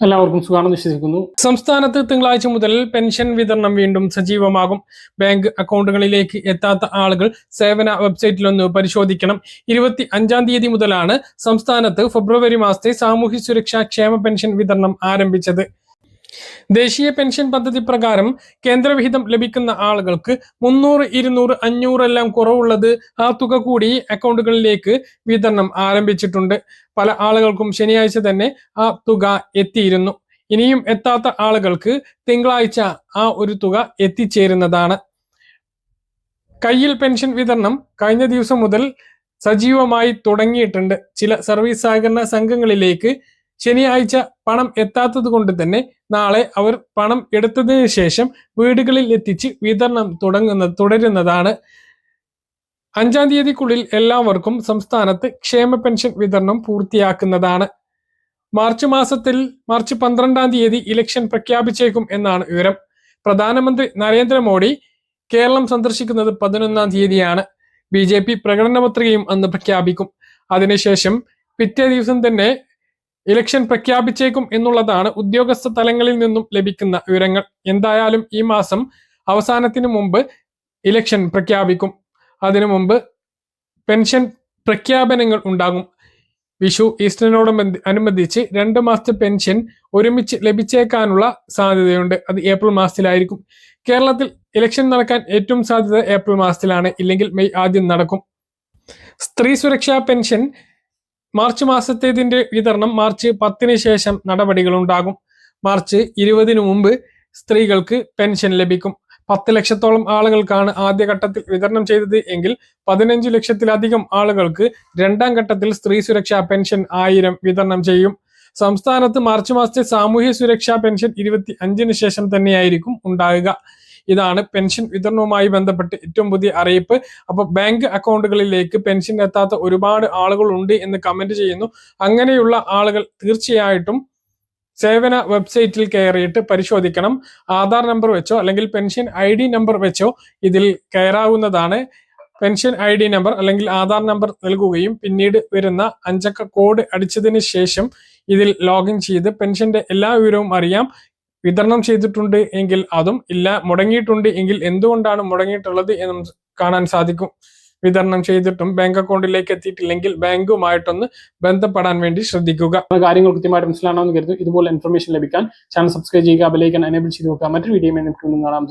എല്ലാവർക്കും സുഖാണെന്ന് വിശ്വസിക്കുന്നു. സംസ്ഥാനത്ത് തിങ്കളാഴ്ച മുതൽ പെൻഷൻ വിതരണം വീണ്ടും സജീവമാകും. ബാങ്ക് അക്കൗണ്ടുകളിലേക്ക് എത്താത്ത ആളുകൾ സേവന വെബ്സൈറ്റിലൊന്ന് പരിശോധിക്കണം. 25 മുതലാണ് സംസ്ഥാനത്ത് ഫെബ്രുവരി മാസത്തെ സാമൂഹ്യ സുരക്ഷാ ക്ഷേമ പെൻഷൻ വിതരണം ആരംഭിച്ചത്. ദേശീയ പെൻഷൻ പദ്ധതി പ്രകാരം കേന്ദ്രവിഹിതം ലഭിക്കുന്ന ആളുകൾക്ക് 300, 200, 500 എല്ലാം കുറവുള്ളത് ആ തുക കൂടി അക്കൗണ്ടുകളിലേക്ക് വിതരണം ആരംഭിച്ചിട്ടുണ്ട്. പല ആളുകൾക്കും ശനിയാഴ്ച തന്നെ ആ തുക എത്തിയിരുന്നു. ഇനിയും എത്താത്ത ആളുകൾക്ക് തിങ്കളാഴ്ച ആ ഒരു തുക എത്തിച്ചേരുന്നതാണ്. കയ്യിൽ പെൻഷൻ വിതരണം കഴിഞ്ഞ ദിവസം മുതൽ സജീവമായി തുടങ്ങിയിട്ടുണ്ട്. ചില സർവീസ് സഹകരണ സംഘങ്ങളിലേക്ക് ശനിയാഴ്ച പണം എത്താത്തത് കൊണ്ട് തന്നെ നാളെ അവർ പണം എടുത്തതിന് ശേഷം വീടുകളിൽ എത്തിച്ച് വിതരണം തുടരുന്നതാണ്. 5-ാം തീയതിക്കുള്ളിൽ എല്ലാവർക്കും സംസ്ഥാനത്ത് ക്ഷേമ പെൻഷൻ വിതരണം പൂർത്തിയാക്കുന്നതാണ്. മാർച്ച് 12-ാം തീയതി ഇലക്ഷൻ പ്രഖ്യാപിച്ചേക്കും എന്നാണ് വിവരം. പ്രധാനമന്ത്രി നരേന്ദ്രമോദി കേരളം സന്ദർശിക്കുന്നത് 11-ാം തീയതിയാണ്. BJP പ്രകടന പത്രികയും അന്ന് പ്രഖ്യാപിക്കും. അതിനുശേഷം പിറ്റേ ദിവസം തന്നെ ഇലക്ഷൻ പ്രഖ്യാപിച്ചേക്കും എന്നുള്ളതാണ് ഉദ്യോഗസ്ഥ തലങ്ങളിൽ നിന്നും ലഭിക്കുന്ന വിവരങ്ങൾ. എന്തായാലും ഈ മാസം അവസാനത്തിന് മുമ്പ് ഇലക്ഷൻ പ്രഖ്യാപിക്കും. അതിനു മുമ്പ് പെൻഷൻ പ്രഖ്യാപനങ്ങൾ ഉണ്ടാകും. വിഷു ഈസ്റ്ററിനോടനുബന്ധിച്ച് 2 മാസത്തെ പെൻഷൻ ഒരുമിച്ച് ലഭിച്ചേക്കാനുള്ള സാധ്യതയുണ്ട്. അത് ഏപ്രിൽ മാസത്തിലായിരിക്കും. കേരളത്തിൽ ഇലക്ഷൻ നടക്കാൻ ഏറ്റവും സാധ്യത ഏപ്രിൽ മാസത്തിലാണ്, ഇല്ലെങ്കിൽ മെയ് ആദ്യം നടക്കും. സ്ത്രീ സുരക്ഷാ പെൻഷൻ മാർച്ച് മാസത്തേതിന്റെ വിതരണം മാർച്ച് 10-ന് ശേഷം നടപടികൾ ഉണ്ടാകും. മാർച്ച് 20-ന് മുമ്പ് സ്ത്രീകൾക്ക് പെൻഷൻ ലഭിക്കും. 10 ലക്ഷത്തോളം ആളുകൾക്കാണ് ആദ്യഘട്ടത്തിൽ വിതരണം ചെയ്തത് എങ്കിൽ 15 ലക്ഷത്തിലധികം ആളുകൾക്ക് 2-ാം ഘട്ടത്തിൽ സ്ത്രീ സുരക്ഷാ പെൻഷൻ 1000 വിതരണം ചെയ്യും. സംസ്ഥാനത്ത് മാർച്ച് മാസത്തെ സാമൂഹ്യ സുരക്ഷാ പെൻഷൻ 25-ന് ശേഷം തന്നെയായിരിക്കും ഉണ്ടാകുക. ഇതാണ് പെൻഷൻ വിതരണവുമായി ബന്ധപ്പെട്ട് ഏറ്റവും പുതിയ അറിയിപ്പ്. അപ്പോൾ ബാങ്ക് അക്കൗണ്ടുകളിലേക്ക് പെൻഷൻ എത്താത്ത ഒരുപാട് ആളുകൾ ഉണ്ട് എന്ന് കമന്റ് ചെയ്യുന്നു. അങ്ങനെയുള്ള ആളുകൾ തീർച്ചയായിട്ടും സേവന വെബ്സൈറ്റിൽ കയറിയിട്ട് പരിശോധിക്കണം. ആധാർ നമ്പർ വെച്ചോ അല്ലെങ്കിൽ പെൻഷൻ ID നമ്പർ വെച്ചോ ഇതിൽ കയറാവുന്നതാണ്. പെൻഷൻ ID നമ്പർ അല്ലെങ്കിൽ ആധാർ നമ്പർ നൽകുകയും പിന്നീട് വരുന്ന 5 അക്ക കോഡ് അടിച്ചതിന് ശേഷം ഇതിൽ ലോഗിൻ ചെയ്ത് പെൻഷന്റെ എല്ലാ വിവരവും അറിയാം. വിതരണം ചെയ്തിട്ടുണ്ട് എങ്കിൽ അതും, ഇല്ല മുടങ്ങിയിട്ടുണ്ട് എങ്കിൽ എന്തുകൊണ്ടാണ് മുടങ്ങിയിട്ടുള്ളത് എന്നും കാണാൻ സാധിക്കും. വിതരണം ചെയ്തിട്ടും ബാങ്ക് അക്കൗണ്ടിലേക്ക് എത്തിയിട്ടില്ലെങ്കിൽ ബാങ്കുമായിട്ടൊന്ന് ബന്ധപ്പെടാൻ വേണ്ടി ശ്രദ്ധിക്കുക. കാര്യങ്ങൾ കൃത്യമായിട്ട് മനസ്സിലാണെന്ന് കരുതുന്നു. ഇതുപോലെ ഇൻഫർമേഷൻ ലഭിക്കാൻ ചാനൽ സബ്സ്ക്രൈബ് ചെയ്യുക, ബെൽ ഐക്കൺ എനേബിൾ ചെയ്ത് വെക്കുക. മറ്റൊരു വീഡിയോ കാണാം.